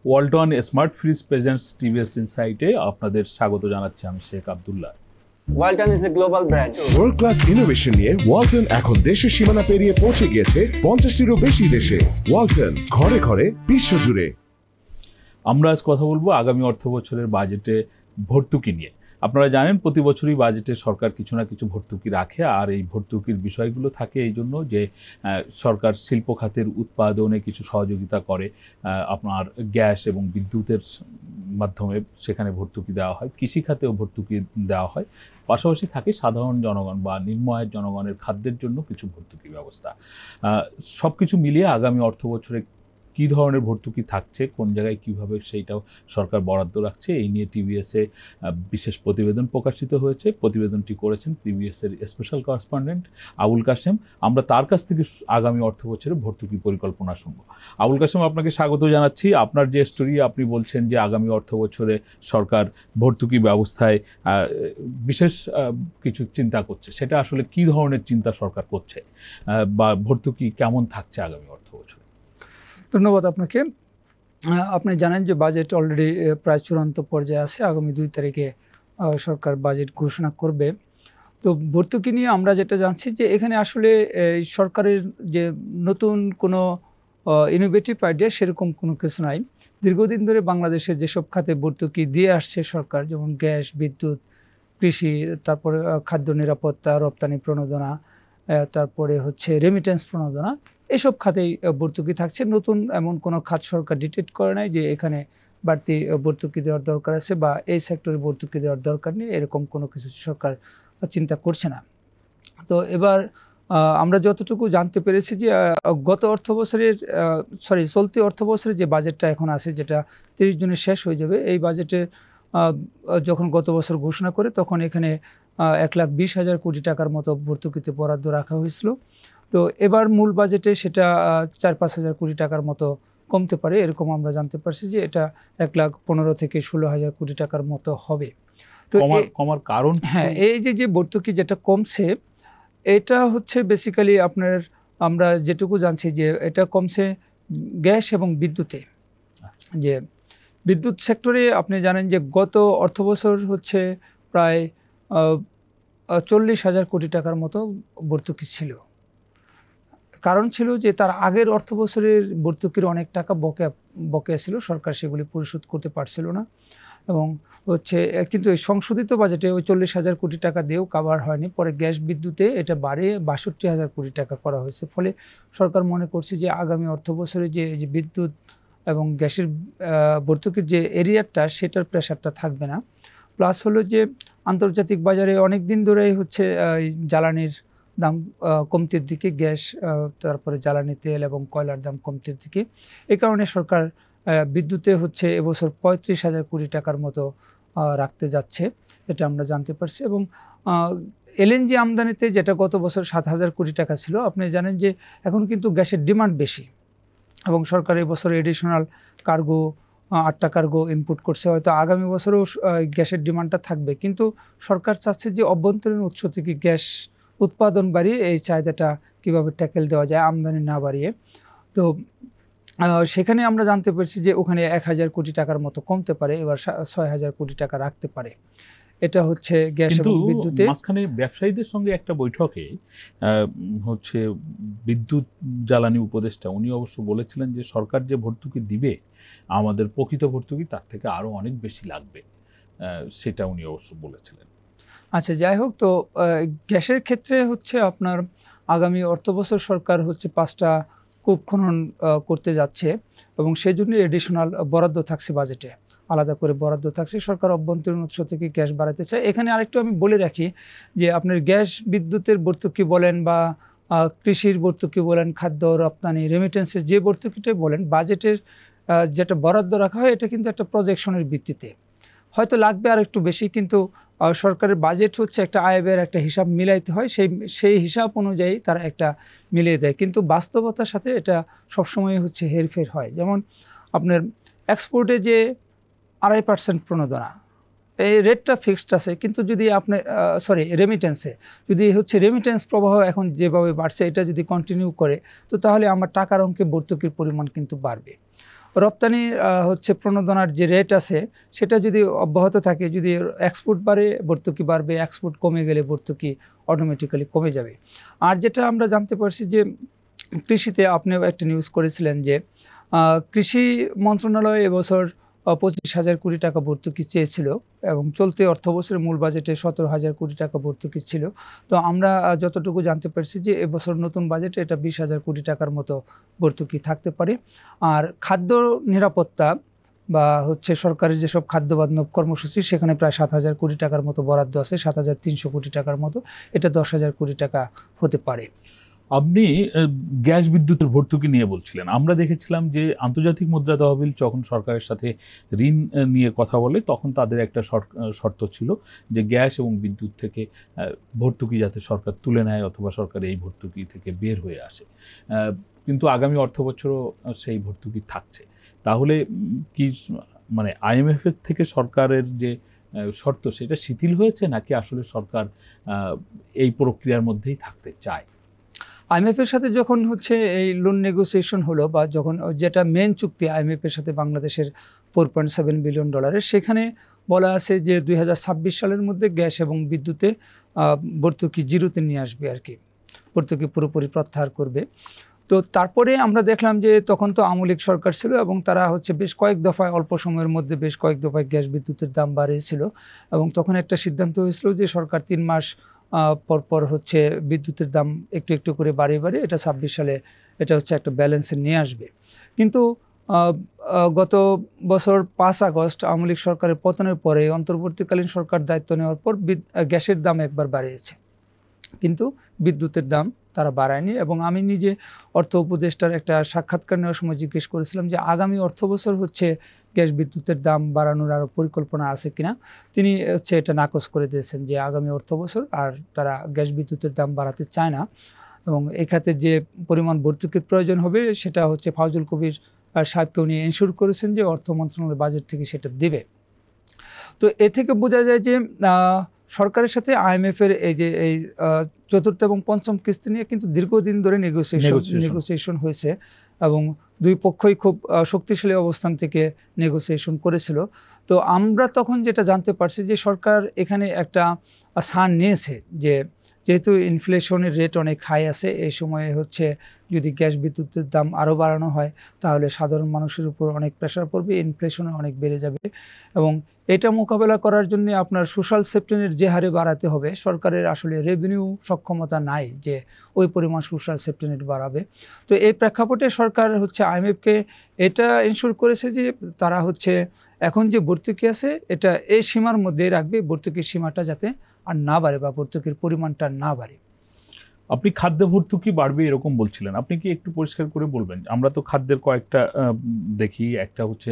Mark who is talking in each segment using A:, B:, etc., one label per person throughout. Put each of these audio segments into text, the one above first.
A: Walton smart fridge presents TVS ইনসাইটে আপনাদের স্বাগত জানাচ্ছি আমি Sheikh Abdullah.
B: Walton is a global brand.
C: World class innovation নিয়ে ওয়ালটন এখন দেশের সীমানা পেরিয়ে পৌঁছে গিয়েছে 50টিরও বেশি দেশে। ওয়ালটন, ঘরে ঘরে বিশ্বজুড়ে।
A: আমরা আজ কথা বলবো আগামী অর্থ বছরের বাজেটে ভর্তুকি নিয়ে। আপনারা জানেন প্রতি বছরই বাজেটে সরকার কিছু না কিছু ভর্তুকি রাখে, আর এই ভর্তুকির বিষয়গুলো থাকে এই জন্য যে সরকার শিল্প খাতের উৎপাদনে কিছু সহযোগিতা করে, আপনার গ্যাস এবং বিদ্যুতের মাধ্যমে সেখানে ভর্তুকি দেওয়া হয়, কৃষিখাতেও ভর্তুকি দেওয়া হয়, পাশাপাশি থাকে সাধারণ জনগণ বা নিম্ন আয়ের জনগণের খাদ্যের জন্য কিছু ভর্তুকি ব্যবস্থা। সব কিছু মিলিয়ে আগামী অর্থ বছরে কী ধরনের ভর্তুকি থাকছে, কোন জায়গায় কিভাবে সেইটাও সরকার বরাদ্দ রাখছে, এই নিয়ে টিভিএসে বিশেষ প্রতিবেদন প্রকাশিত হয়েছে। প্রতিবেদনটি করেছেন টিভিএসের স্পেশাল করেসপন্ডেন্ট আবুল কাশেম। আমরা তার কাছ থেকে আগামী অর্থ বছরে ভর্তুকি পরিকল্পনা শুনব। আবুল কাশেম, আপনাকে স্বাগত জানাচ্ছি। আপনার যে স্টোরি, আপনি বলছেন যে আগামী অর্থ বছরে সরকার ভর্তুকি ব্যবস্থায় বিশেষ কিছু চিন্তা করছে, সেটা আসলে কী ধরনের চিন্তা সরকার করছে বা ভর্তুকি কেমন থাকছে আগামী অর্থ বছরে?
D: ধন্যবাদ আপনাকে। আপনি জানেন যে বাজেট অলরেডি প্রায় চূড়ান্ত পর্যায়ে আছে। আগামী 2 তারিখে সরকার বাজেট ঘোষণা করবে। তো ভর্তুকি নিয়ে আমরা যেটা জানছি যে এখানে আসলে সরকারের যে নতুন কোনো ইনোভেটিভ আইডিয়া সেরকম কোনো কিছু নাই। দীর্ঘদিন ধরে বাংলাদেশে যেসব খাতে ভর্তুকি দিয়ে আসছে সরকার, যেমন গ্যাস, বিদ্যুৎ, কৃষি, তারপরে খাদ্য নিরাপত্তা, রপ্তানি প্রণোদনা, তারপরে হচ্ছে রেমিটেন্স প্রণোদনা, এসব খাতেই ভর্তুকি থাকছে। নতুন এমন কোনো খাত সরকার ডিটেক্ট করে নাই যে এখানে বাড়তি ভর্তুকি দেওয়ার দরকার আছে বা এই সেক্টরে ভর্তুকি দেওয়ার দরকার নেই, এরকম কোনো কিছু সরকার চিন্তা করছে না। তো এবার আমরা যতটুকু জানতে পেরেছি যে গত অর্থ বছরের চলতি অর্থ বছরের যে বাজেটটা এখন আছে, যেটা 30 জুনে শেষ হয়ে যাবে, এই বাজেটে যখন গত বছর ঘোষণা করে তখন এখানে 1,20,000 কোটি টাকার মতো ভর্তুকিতে বরাদ্দ রাখা হয়েছিল। তো এবার মূল বাজেটে সেটা 4-5 হাজার কোটি টাকার মতো কমতে পারে, এরকম আমরা জানতে পারছি যে এটা 1,15,000 থেকে 16,000 কোটি টাকার মতো হবে। তো
A: কমার কারণ,
D: হ্যাঁ, এই যে ভর্তুকি যেটা কমছে, এটা হচ্ছে বেসিক্যালি আমরা যেটুকু জানছি যে এটা কমছে গ্যাস এবং বিদ্যুতে। যে বিদ্যুৎ সেক্টরে আপনি জানেন যে গত অর্থ বছর হচ্ছে প্রায় 40,000 কোটি টাকার মতো ভর্তুকি ছিল। কারণ ছিল যে তার আগের অর্থ বছরের ভর্তুকির অনেক টাকা বকেয়া ছিল, সরকার সেগুলি পরিশোধ করতে পারছিল না, এবং হচ্ছে কিন্তু এই সংশোধিত বাজেটে ওই 40,000 কোটি টাকা দিয়েও কাভার হয়নি। পরে গ্যাস বিদ্যুতে এটা বাড়িয়ে 62,000 কোটি টাকা করা হয়েছে। ফলে সরকার মনে করছে যে আগামী অর্থ বছরে যে বিদ্যুৎ এবং গ্যাসের ভর্তুকির যে এরিয়াটা, সেটার প্রেশারটা থাকবে না। প্লাস হলো যে আন্তর্জাতিক বাজারে অনেক দিন ধরেই হচ্ছে জ্বালানির দাম কমতির দিকে, গ্যাস, তারপরে জ্বালানি তেল এবং কয়লার দাম কমতির দিকে। এই কারণে সরকার বিদ্যুতে হচ্ছে এবছর 35,000 কোটি টাকার মতো রাখতে যাচ্ছে, এটা আমরা জানতে পারছি। এবং এলএনজি আমদানিতে যেটা গত বছর 7,000 কোটি টাকা ছিল, আপনি জানেন যে এখন কিন্তু গ্যাসের ডিমান্ড বেশি, এবং সরকার এই বছর এডিশনাল কার্গো 8টা কার্গো ইনপুট করছে। হয়তো আগামী বছরও গ্যাসের ডিমান্ডটা থাকবে, কিন্তু সরকার চাচ্ছে যে অভ্যন্তরীণ উৎস থেকে গ্যাস উৎপাদন বাড়িয়ে এই চাহিদাটা কীভাবে ট্যাকেল দেওয়া যায় আমদানি না বাড়িয়ে। তো সেখানে আমরা জানতে পেরেছি যে ওখানে 1,000 কোটি টাকার মতো কমতে পারে, এবার 6,000 কোটি টাকা রাখতে পারে। এটা হচ্ছে গ্যাস এবং বিদ্যুতে।
A: মাঝখানে ব্যবসায়ীদের সঙ্গে একটা বৈঠকে হচ্ছে বিদ্যুৎ জ্বালানি উপদেষ্টা, উনি অবশ্য বলেছিলেন যে সরকার যে ভর্তুকি দিবে, আমাদের প্রকৃত ভর্তুকি তার থেকে আরও অনেক বেশি লাগবে, সেটা উনি অবশ্য বলেছিলেন।
D: আচ্ছা, যাই হোক, তো গ্যাসের ক্ষেত্রে হচ্ছে আপনার আগামী অর্থবছর সরকার হচ্ছে 5টা কূপ খনন করতে যাচ্ছে, এবং সেই জন্য এডিশনাল বরাদ্দ থাকছে বাজেটে, আলাদা করে বরাদ্দ থাকছে। সরকার অভ্যন্তরীণ উৎস থেকে গ্যাস বাড়াতে চায়। এখানে আরেকটু আমি বলে রাখি যে আপনার গ্যাস বিদ্যুতের ভর্তুকি বলেন বা কৃষির ভর্তুকি বলেন, খাদ্য রপ্তানি রেমিটেন্সের যে ভর্তুকিটাই বলেন, বাজেটের যেটা বরাদ্দ রাখা হয় এটা কিন্তু একটা প্রজেকশনের ভিত্তিতে, হয়তো লাগবে আর একটু বেশি, কিন্তু সরকারের বাজেট হচ্ছে একটা আয় ব্যয়ের একটা হিসাব মিলাইতে হয়, সেই হিসাব অনুযায়ী তারা একটা মিলিয়ে দেয়। কিন্তু বাস্তবতার সাথে এটা সবসময় হচ্ছে হেরফের হয়। যেমন আপনার এক্সপোর্টে যে 2.5% প্রণোদনা, এই রেটটা ফিক্সড আছে, কিন্তু যদি আপনি রেমিটেন্সে যদি হচ্ছে রেমিটেন্স প্রবাহ এখন যেভাবে বাড়ছে, এটা যদি কন্টিনিউ করে, তো তাহলে আমার টাকার অঙ্কে ভর্তুকির পরিমাণ কিন্তু বাড়বে। রপ্তানি হচ্ছে প্রণোদনার যে রেট আছে সেটা যদি অব্যাহত থাকে, যদি এক্সপোর্ট বাড়ে ভর্তুকি বাড়বে, এক্সপোর্ট কমে গেলে ভর্তুকি অটোমেটিক্যালি কমে যাবে। আর যেটা আমরা জানতে পারছি যে কৃষিতে আপনিও একটা নিউজ করেছিলেন যে কৃষি মন্ত্রণালয় এবছর 25,000 কোটি টাকা ভর্তুকি চেয়েছিল এবং চলতি অর্থ বছরের মূল বাজেটে 17,000 কোটি টাকা ভর্তুকি ছিল। তো আমরা যতটুকু জানতে পারছি যে এবছর নতুন বাজেটে এটা 20,000 কোটি টাকার মতো ভর্তুকি থাকতে পারে। আর খাদ্য নিরাপত্তা বা হচ্ছে সরকারের যেসব খাদ্য বান্ধব কর্মসূচি সেখানে প্রায় 7,000 কোটি টাকার মতো বরাদ্দ আছে, 7,300 কোটি টাকার মতো, এটা 10,000 কোটি টাকা হতে পারে।
A: আপনি গ্যাস বিদ্যুতের ভর্তুকি নিয়ে বলছিলেন, আমরা দেখেছিলাম যে আন্তর্জাতিক মুদ্রা তহবিল যখন সরকারের সাথে ঋণ নিয়ে কথা বলে তখন তাদের একটা শর্ত ছিল যে গ্যাস এবং বিদ্যুৎ থেকে ভর্তুকি যাতে সরকার তুলে নেয় অথবা সরকার এই ভর্তুকি থেকে বের হয়ে আসে, কিন্তু আগামী অর্থ বছরও সেই ভর্তুকি থাকছে। তাহলে কি মানে IMF এর থেকে সরকারের যে শর্ত সেটা শিথিল হয়েছে নাকি আসলে সরকার এই প্রক্রিয়ার মধ্যেই থাকতে চায়?
D: IMF এর সাথে যখন হচ্ছে এই লোন নেগোসিয়েশন হলো বা যখন যেটা মেন চুক্তি IMF এর সাথে বাংলাদেশের $4.7 বিলিয়ন, সেখানে বলা আছে যে 2026 সালের মধ্যে গ্যাস এবং বিদ্যুতে ভর্তুকি জিরোতে নিয়ে আসবে আর কি, ভর্তুকি পুরোপুরি প্রত্যাহার করবে। তো তারপরে আমরা দেখলাম যে তখন তো আওয়ামী লীগ সরকার ছিল এবং তারা হচ্ছে বেশ কয়েক দফায় অল্প সময়ের মধ্যে বেশ কয়েক দফায় গ্যাস বিদ্যুতের দাম বাড়িয়েছিল এবং তখন একটা সিদ্ধান্ত হয়েছিল যে সরকার 3 মাস পরপর হচ্ছে বিদ্যুতের দাম একটু একটু করে বাড়িয়ে এটা 26 সালে এটা হচ্ছে একটা ব্যালেন্সে নিয়ে আসবে। কিন্তু গত বছর 5 আগস্ট আওয়ামী লীগ সরকারের পতনের পরে অন্তর্বর্তীকালীন সরকার দায়িত্ব নেওয়ার পর গ্যাসের দাম একবার বাড়িয়েছে, কিন্তু বিদ্যুতের দাম তারা বাড়ায়নি। এবং আমি নিজে অর্থ উপদেষ্টার একটা সাক্ষাৎকার নেওয়ার সময় জিজ্ঞেস করেছিলাম যে আগামী অর্থ বছর হচ্ছে গ্যাস বিদ্যুতের দাম বাড়ানোর আরও পরিকল্পনা আছে কিনা। তিনি হচ্ছে এটা নাকচ করে দিয়েছেন যে আগামী অর্থ বছর আর তারা গ্যাস বিদ্যুতের দাম বাড়াতে চায় না এবং এই খাতে যে পরিমাণ ভর্তুকির প্রয়োজন হবে সেটা হচ্ছে ফাউজুল কবির সাহেবকে উনি এনশিওর করেছেন যে অর্থ মন্ত্রণালয়ের বাজেট থেকে সেটা দেবে। তো এ থেকে বোঝা যায় যে সরকারের সাথে IMF এর এই যে এই চতুর্থ এবং পঞ্চম কিস্তি নিয়ে কিন্তু দীর্ঘদিন ধরে নেগোসিয়েশন হয়েছে এবং দুই পক্ষই খুব শক্তিশালী অবস্থান থেকে নেগোসিয়েশন করেছিল। তো আমরা তখন যেটা জানতে পারছি যে সরকার এখানে একটা সান নিয়েছে যে যেহেতু ইনফ্লেশনের রেট অনেক হাই আছে, এই সময়ে হচ্ছে যদি গ্যাস বিদ্যুতের দাম আরও বাড়ানো হয় তাহলে সাধারণ মানুষের উপর অনেক প্রেশার পড়বে, ইনফ্লেশনে অনেক বেড়ে যাবে এবং এটা মোকাবেলা করার জন্য আপনার সোশ্যাল সেফটি নেট যে হারে বাড়াতে হবে, সরকারের আসলে রেভিনিউ সক্ষমতা নাই যে ওই পরিমাণ সোশ্যাল সেফটি নেট বাড়াবে। তো এই প্রেক্ষাপটে সরকার হচ্ছে IMF-কে এটা এনশিওর করেছে যে তারা হচ্ছে এখন যে ভর্তুকি আছে এটা এই সীমার মধ্যেই রাখবে, ভর্তুকির সীমাটা যাতে আর না বাড়ে বা ভর্তুকির পরিমাণটা না বাড়ে।
A: আপনি খাদ্য ভর্তুকি বাড়বে এরকম বলছিলেন, আপনি কি একটু পরিষ্কার করে বলবেন? আমরা তো খাদ্যের কয়েকটা দেখি, একটা হচ্ছে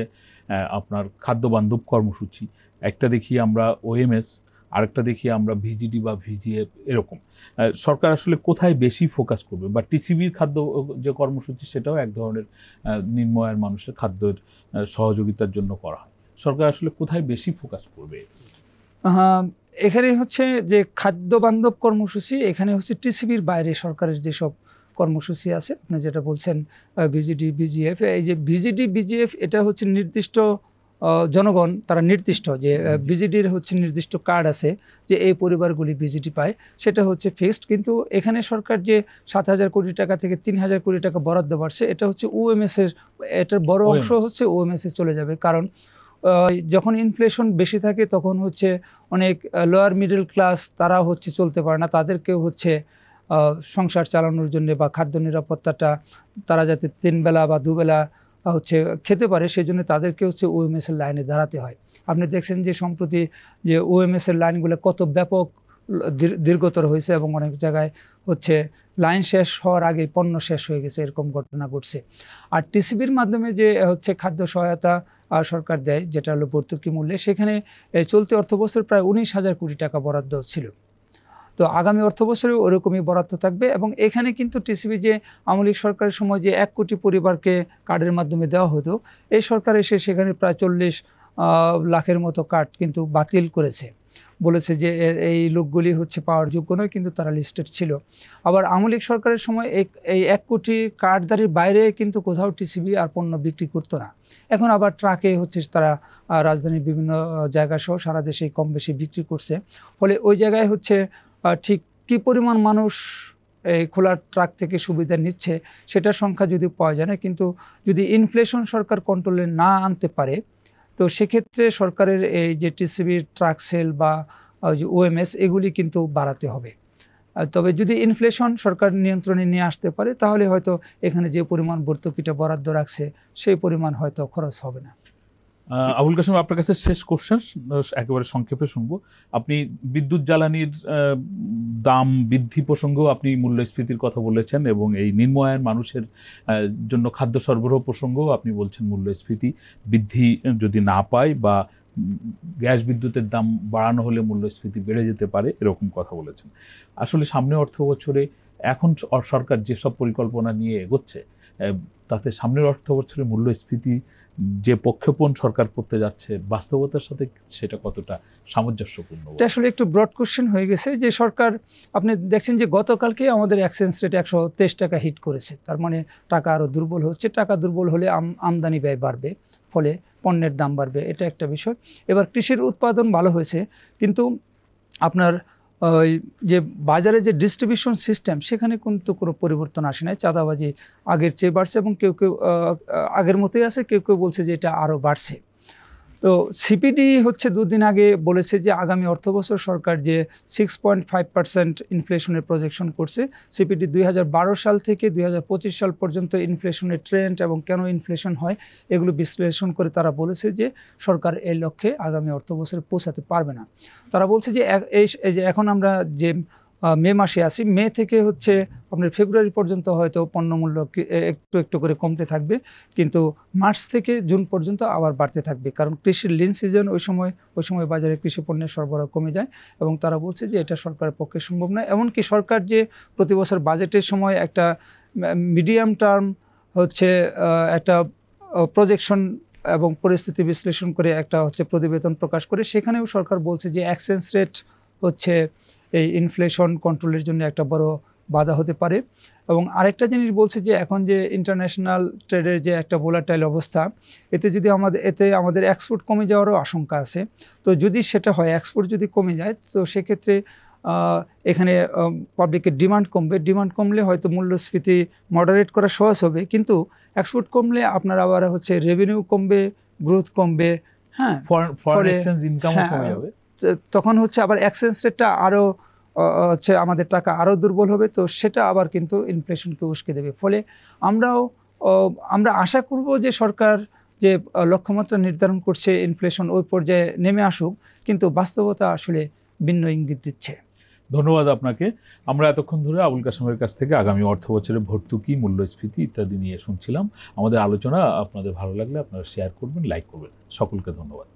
A: আপনার খাদ্য বান্ধব কর্মসূচি, একটা দেখি আমরা OMS, আরেকটা দেখি আমরা VGD বা VGF, এরকম সরকার আসলে কোথায় বেশি ফোকাস করবে? বা TCBর খাদ্য যে কর্মসূচি সেটাও এক ধরনের নিম্ন আয়ের মানুষের খাদ্যের সহযোগিতার জন্য করা হয়, সরকার আসলে কোথায় বেশি ফোকাস করবে?
D: এখানে হচ্ছে যে খাদ্য বান্ধব কর্মসূচি, এখানে হচ্ছে TCBর বাইরে সরকারের যেসব কর্মসূচি আছে আপনি যেটা বলছেন VGD VGF, এই যে VGD VGF এটা হচ্ছে নির্দিষ্ট জনগণ তারা নির্দিষ্ট যে VGDর হচ্ছে নির্দিষ্ট কার্ড আছে যে এই পরিবারগুলি VGD পায়, সেটা হচ্ছে ফিক্সড। কিন্তু এখানে সরকার যে 7,000 কোটি টাকা থেকে 3,000 কোটি টাকা বরাদ্দ বাড়ছে এটা হচ্ছে OMS এর, এটার বড় অংশ হচ্ছে OMS এ চলে যাবে। কারণ যখন ইনফ্লেশন বেশি থাকে তখন হচ্ছে অনেক লোয়ার মিডল ক্লাস তারা হচ্ছে চলতে পারে না, তাদেরকেও হচ্ছে সংসার চালানোর জন্য বা খাদ্য নিরাপত্তাটা তারা যাতে 3 বেলা বা 2 বেলা হচ্ছে খেতে পারে সেই জন্য তাদেরকে হচ্ছে OMS এর লাইনে দাঁড়াতে হয়। আপনি দেখছেন যে সম্প্রতি যে OMS এর লাইনগুলো কত ব্যাপক দীর্ঘতর হয়েছে এবং অনেক জায়গায় হচ্ছে লাইন শেষ হওয়ার আগে পণ্য শেষ হয়ে গেছে, এরকম ঘটনা ঘটছে। আর TCBর মাধ্যমে যে হচ্ছে খাদ্য সহায়তা সরকার দেয় যেটা হলো ভর্তুকি মূল্যে, সেখানে চলতি অর্থ বছর প্রায় 19,000 কোটি টাকা বরাদ্দ ছিল। তো আগামী অর্থ বছরে ওরকমই বরাদ্দ থাকবে এবং এখানে কিন্তু TCB যে আওয়ামী লীগ সরকারের সময় যে 1 কোটি পরিবারকে কার্ডের মাধ্যমে দেওয়া হতো, এই সরকার এসে সেখানে প্রায় 40 লাখের মতো কার্ড কিন্তু বাতিল করেছে। বলেছে যে এই লোকগুলি হচ্ছে পাওয়ার যোগ্য নয়, কিন্তু তারা লিস্টেড ছিল। আবার আওয়ামী লীগ সরকারের সময় এই 1 কোটি কার্ডধারীর বাইরে কিন্তু কোথাও টিসিবি আর পণ্য বিক্রি করতো না। এখন আবার ট্রাকে হচ্ছে তারা রাজধানীর বিভিন্ন জায়গা সহ সারা দেশে কম বেশি বিক্রি করছে। ফলে ওই জায়গায় হচ্ছে ঠিক কী পরিমাণ মানুষ এই খোলা ট্রাক থেকে সুবিধা নিচ্ছে সেটার সংখ্যা যদি পাওয়া যায় না, কিন্তু যদি ইনফ্লেশন সরকার কন্ট্রোলে না আনতে পারে তো সেক্ষেত্রে সরকারের এই যে টিসিবির ট্রাক সেল বা যে ওএমএস এগুলি কিন্তু বাড়াতে হবে। তবে যদি ইনফ্লেশন সরকার নিয়ন্ত্রণে নিয়ে আসতে পারে তাহলে হয়তো এখানে যে পরিমাণ ভর্তুকিটা বরাদ্দ রাখছে সেই পরিমাণ হয়তো খরচ হবে না।
A: আবুল কাশেম, আপনার কাছে শেষ কোশ্চেন, একেবারে সংক্ষেপে শুনবো। আপনি বিদ্যুৎ জ্বালানির দাম বৃদ্ধি প্রসঙ্গেও আপনি মূল্যস্ফীতির কথা বলেছেন এবং এই নিম্ন আয়ের মানুষের জন্য খাদ্য সরবরাহ প্রসঙ্গেও আপনি বলছেন মূল্যস্ফীতি বৃদ্ধি যদি না পায় বা গ্যাস বিদ্যুতের দাম বাড়ানো হলে মূল্যস্ফীতি বেড়ে যেতে পারে, এরকম কথা বলেছেন। আসলে সামনে অর্থ বছরে এখন সরকার যেসব পরিকল্পনা নিয়ে এগোচ্ছে তাতে সামনের অর্থ বছরে মূল্যস্ফীতি যে প্রক্ষেপণ সরকার করতে যাচ্ছে বাস্তবতার সাথে সেটা কতটা সামঞ্জস্যপূর্ণ?
D: এটা আসলে একটু ব্রড কোশ্চেন হয়ে গেছে যে সরকার, আপনি দেখছেন যে গতকালকে আমাদের এক্সচেঞ্জ রেট 123 টাকা হিট করেছে, তার মানে টাকা আরও দুর্বল হচ্ছে। টাকা দুর্বল হলে আমদানি ব্যয় বাড়বে, ফলে পণ্যের দাম বাড়বে, এটা একটা বিষয়। এবার কৃষির উৎপাদন ভালো হয়েছে, কিন্তু আপনার ওই যে বাজারে যে ডিস্ট্রিবিউশন সিস্টেম সেখানে কিন্তু কোনো পরিবর্তন আসে নাই। চাঁদাবাজি আগের চেয়ে বাড়ছে এবং কেউ কেউ আগের মতোই আছে, কেউ কেউ বলছে যে এটা আরও বাড়ছে। তো সিপিডি হচ্ছে 2 দিন আগে বলেছে যে আগামী অর্থবছর সরকার যে 6.5% ইনফ্লেশনের প্রজেকশন করছে, সিপিডি 2012 সাল থেকে 2025 সাল পর্যন্ত ইনফ্লেশনের ট্রেন্ড এবং কেন ইনফ্লেশন হয় এগুলো বিশ্লেষণ করে তারা বলেছে যে সরকার এই লক্ষ্যে আগামী অর্থবছরে পৌঁছাতে পারবে না। তারা বলছে যে এই যে এখন আমরা যে মে মাসে আছি, মে থেকে হচ্ছে আপনার ফেব্রুয়ারি পর্যন্ত হয়তো পণ্যমূল্য একটু একটু করে কমতে থাকবে, কিন্তু মার্চ থেকে জুন পর্যন্ত আবার বাড়তে থাকবে, কারণ কৃষির লিন সিজন ওই সময় বাজারে কৃষি পণ্যের সরবরাহ কমে যায়। এবং তারা বলছে যে এটা সরকারের পক্ষে সম্ভব নয়। এমনকি সরকার যে প্রতি বছর বাজেটের সময় একটা মিডিয়াম টার্ম হচ্ছে একটা প্রজেকশন এবং পরিস্থিতি বিশ্লেষণ করে একটা হচ্ছে প্রতিবেদন প্রকাশ করে, সেখানেও সরকার বলছে যে এক্সচেঞ্জ রেট হচ্ছে এই ইনফ্লেশন কন্ট্রোলের জন্য একটা বড় বাধা হতে পারে। এবং আরেকটা জিনিস বলছে যে এখন যে ইন্টারন্যাশনাল ট্রেডের যে একটা ভোলাটাইল অবস্থা, এতে আমাদের এক্সপোর্ট কমে যাওয়ারও আশঙ্কা আছে। তো যদি সেটা হয়, এক্সপোর্ট যদি কমে যায়, তো সেক্ষেত্রে এখানে পাবলিকের ডিমান্ড কমবে। ডিমান্ড কমলে হয়তো মূল্যস্ফীতি মডারেট করা সহজ হবে, কিন্তু এক্সপোর্ট কমলে আপনার আবার হচ্ছে রেভিনিউ কমবে, গ্রোথ কমবে, হ্যাঁ,
A: ফরেন এক্সচেঞ্জ ইনকামও কমে যাবে।
D: তখন হচ্ছে আবার এক্সচেঞ্জ রেটটা আরও হচ্ছে আমাদের টাকা আরও দুর্বল হবে, তো সেটা আবার কিন্তু ইনফ্লেশনকে উস্কে দেবে। ফলে আমরা আশা করব যে সরকার যে লক্ষ্যমাত্রা নির্ধারণ করছে ইনফ্লেশন ওই পর্যায়ে নেমে আসুক, কিন্তু বাস্তবতা আসলে ভিন্ন ইঙ্গিত দিচ্ছে।
A: ধন্যবাদ আপনাকে। আমরা এতক্ষণ ধরে আবুল কাশেমের কাছ থেকে আগামী অর্থ বছরে ভর্তুকি, মূল্যস্ফীতি ইত্যাদি নিয়ে শুনছিলাম। আমাদের আলোচনা আপনাদের ভালো লাগলে আপনারা শেয়ার করবেন, লাইক করবেন। সকলকে ধন্যবাদ।